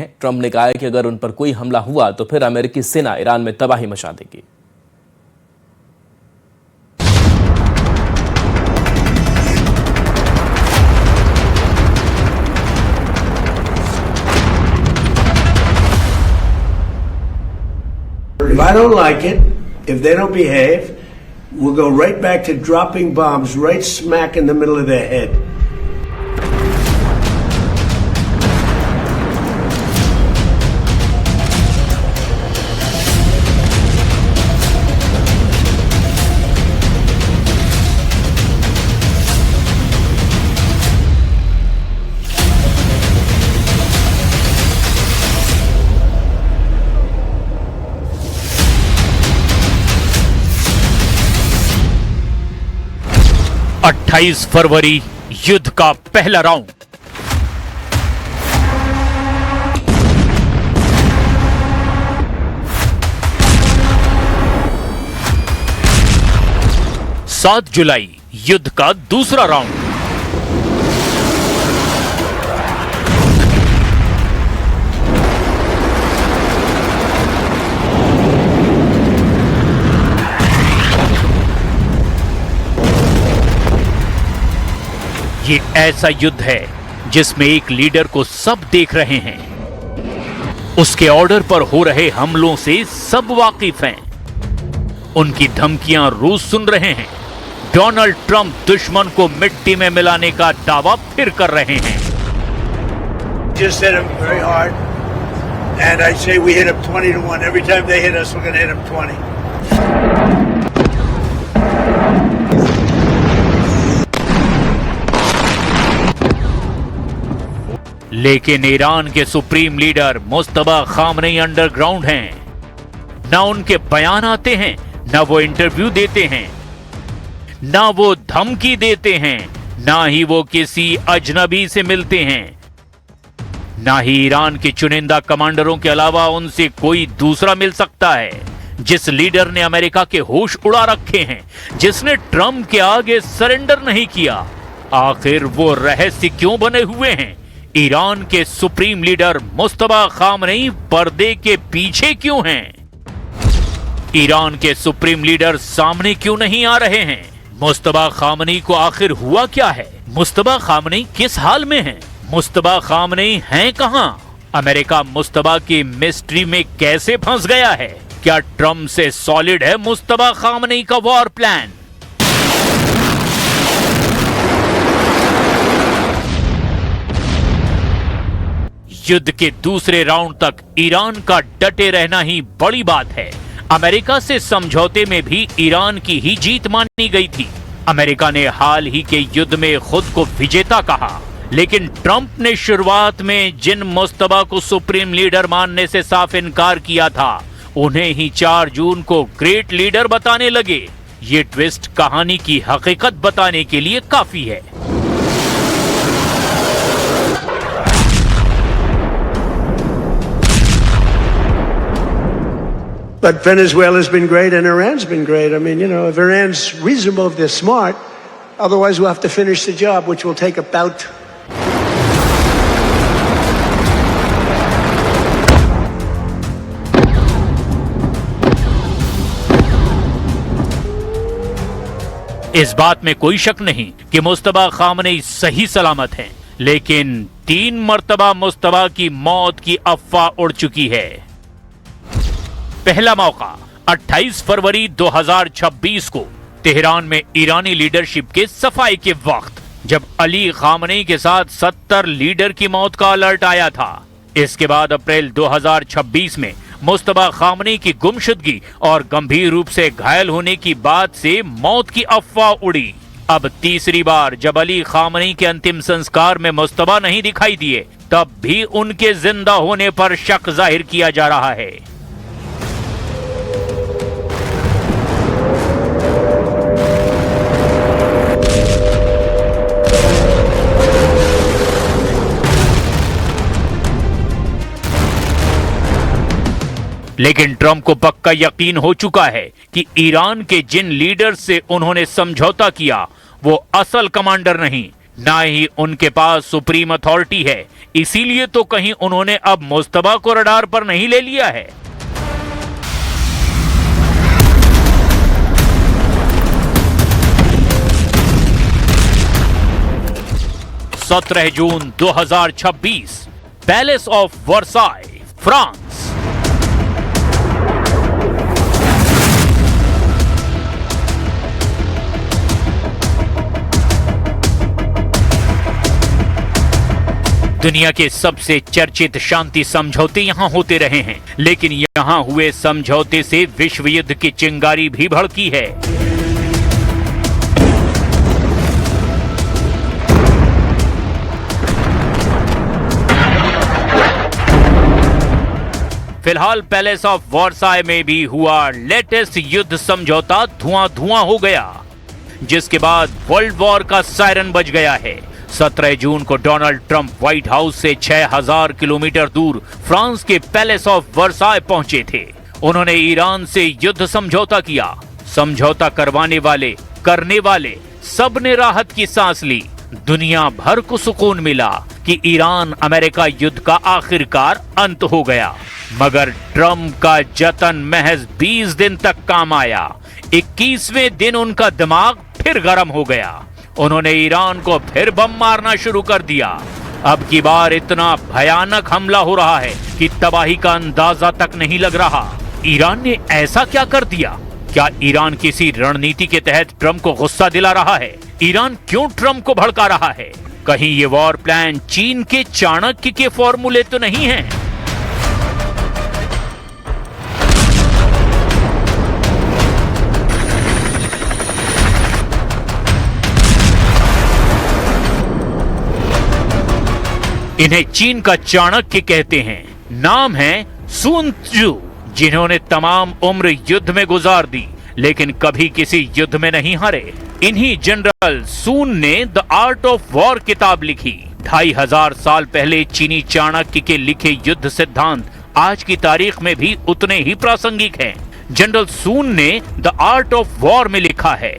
हैं। ट्रंप ने कहा है कि अगर उन पर कोई हमला हुआ तो फिर अमेरिकी सेना ईरान में तबाही मचा देगी। If I don't like it, if they don't behave, we'll go right back to dropping bombs right smack in the middle of their head. अट्ठाईस फरवरी युद्ध का पहला राउंड। सात जुलाई युद्ध का दूसरा राउंड। ये ऐसा युद्ध है जिसमें एक लीडर को सब देख रहे हैं, उसके ऑर्डर पर हो रहे हमलों से सब वाकिफ हैं, उनकी धमकियां रूस सुन रहे हैं। डोनाल्ड ट्रंप दुश्मन को मिट्टी में मिलाने का दावा फिर कर रहे हैं। Just hit him very hard, and I say we hit him 20-1. Every time they hit us, we're going to hit him 20. लेकिन ईरान के supreme leader Mustafa Khamenei underground हैं। ना उनके बयान आते हैं, ना वो इंटरव्यू देते हैं, ना वो धमकी देते हैं, ना ही वो किसी अजनबी से मिलते हैं, ना ही ईरान के चुनिंदा कमांडरों के अलावा उनसे कोई दूसरा मिल सकता है। जिस लीडर ने अमेरिका के होश उड़ा रखे हैं, जिसने ट्रंप के आगे सरेंडर नहीं किया, आखिर वो रहस्य क्यों बने हुए हैं? ईरान के सुप्रीम लीडर मुस्तफा खामनेई पर्दे के पीछे क्यों हैं? ईरान के सुप्रीम लीडर सामने क्यों नहीं आ रहे हैं? मुस्तफा खामनेई को आखिर हुआ क्या है? मुस्तफा खामनेई किस हाल में हैं? मुस्तफा खामनेई हैं कहां? अमेरिका मुस्तफा की मिस्ट्री में कैसे फंस गया है? क्या ट्रंप से सॉलिड है मुस्तफा खामनेई का वॉर प्लान? युद्ध के दूसरे राउंड तक ईरान का डटे रहना ही बड़ी बात है। अमेरिका से समझौते में भी ईरान की ही जीत मानी गई थी। अमेरिका ने हाल ही के युद्ध में खुद को विजेता कहा, लेकिन ट्रंप ने शुरुआत में जिन मुस्तफा को सुप्रीम लीडर मानने से साफ इनकार किया था, उन्हें ही 4 जून को ग्रेट लीडर बताने लगे। ये ट्विस्ट कहानी की हकीकत बताने के लिए काफी है। But Venezuela's been great and Iran's been great. I mean, you know, if Iran's reasonable, if they're smart, otherwise we'll have to finish the job, which will take about... इस बात में कोई शक नहीं कि मुस्तफा खामनेई सही सलामत हैं, लेकिन 3 मर्तबा मुस्तफा की मौत की अफवाह उड़ चुकी है। पहला मौका 28 फरवरी 2026 को तेहरान में ईरानी लीडरशिप के सफाई के वक्त, जब अली खामनेई के साथ 70 लीडर की मौत का अलर्ट आया था। इसके बाद अप्रैल 2026 में मुस्तफा खामनेई की गुमशुदगी और गंभीर रूप से घायल होने की बात से मौत की अफवाह उड़ी। अब तीसरी बार जब अली खामनेई के अंतिम संस्कार में मुस्तफा नहीं दिखाई दिए, तब भी उनके जिंदा होने पर शक जाहिर किया जा रहा है। लेकिन ट्रंप को पक्का यकीन हो चुका है कि ईरान के जिन लीडर से उन्होंने समझौता किया, वो असल कमांडर नहीं, ना ही उनके पास सुप्रीम अथॉरिटी है, इसीलिए तो कहीं उन्होंने अब मुस्तबा को रडार पर नहीं ले लिया है। (17 जून 2026) पैलेस ऑफ वर्साई, फ्रांस। दुनिया के सबसे चर्चित शांति समझौते यहां होते रहे हैं, लेकिन यहां हुए समझौते से विश्व युद्ध की चिंगारी भी भड़की है। फिलहाल पैलेस ऑफ वर्साई में भी हुआ लेटेस्ट युद्ध समझौता धुआं धुआं हो गया, जिसके बाद वर्ल्ड वॉर का सायरन बज गया है। 17 जून को डोनाल्ड ट्रंप व्हाइट हाउस से 6000 किलोमीटर दूर फ्रांस के पैलेस ऑफ वर्साई पहुंचे थे। उन्होंने ईरान से युद्ध समझौता किया। समझौता करने वाले सब ने राहत की सांस ली। दुनिया भर को सुकून मिला कि ईरान अमेरिका युद्ध का आखिरकार अंत हो गया। मगर ट्रंप का जतन महज 20 दिन तक काम आया। 21वें दिन उनका दिमाग फिर गर्म हो गया। उन्होंने ईरान को फिर बम मारना शुरू कर दिया। अब की बार इतना भयानक हमला हो रहा है कि तबाही का अंदाजा तक नहीं लग रहा। ईरान ने ऐसा क्या कर दिया? क्या ईरान किसी रणनीति के तहत ट्रंप को गुस्सा दिला रहा है? ईरान क्यों ट्रंप को भड़का रहा है? कहीं ये वॉर प्लान चीन के चाणक्य के फॉर्मूले तो नहीं है? इन्हें चीन का चाणक्य कहते हैं। नाम है सुन त्सु, जिन्होंने तमाम उम्र युद्ध में गुजार दी, लेकिन कभी किसी युद्ध में नहीं हारे। इन्हीं जनरल सुन ने द आर्ट ऑफ वॉर किताब लिखी। 2500 साल पहले चीनी चाणक्य के लिखे युद्ध सिद्धांत आज की तारीख में भी उतने ही प्रासंगिक हैं। जनरल सुन ने द आर्ट ऑफ वॉर में लिखा है,